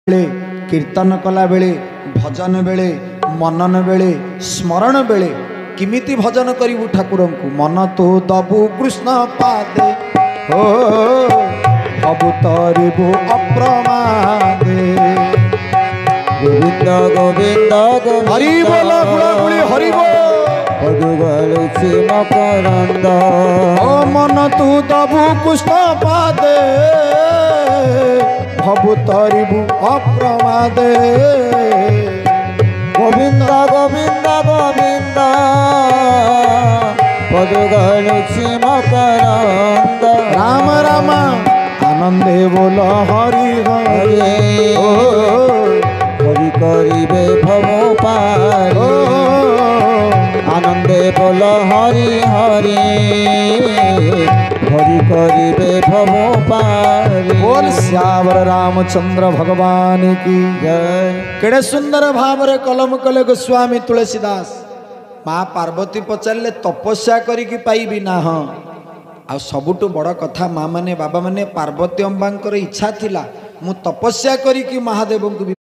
बेले कीर्तन कला बेले भजन बेले मनन बेले स्मरण बेले किमिति भजन करिबु ठाकुर को मन तो दबु कृष्ण पादे हो अबु तरिबु अप्रमादे गोविंद गोविंद हरि बोल गुळागुळी हरि बोल मकरंद ओ मन तू दबु कृष्ण पादे भबु तरिबु अप्रमादे गोविंद गोविंद गोविंद पदुगलुछि मकरंद राम राम आनंदे बोल हरि हरि ओ हरि करिबे भव पारि आनंदे बोल हरि हरि हरि करिबे भव पारि बोल श्यावर रामचंद्र भगवान की जय। केड़े सुंदर भाव रे कलम कले गोस्वामी तुलसीदास माँ पार्वती पचारे तपस्या करिकी पाइबी ना हाँ आ सबुठु बड़ कथा माँ माने बाबा माने पार्वती अम्बांकर इच्छा थिला मु तपस्या करिकी महादेव को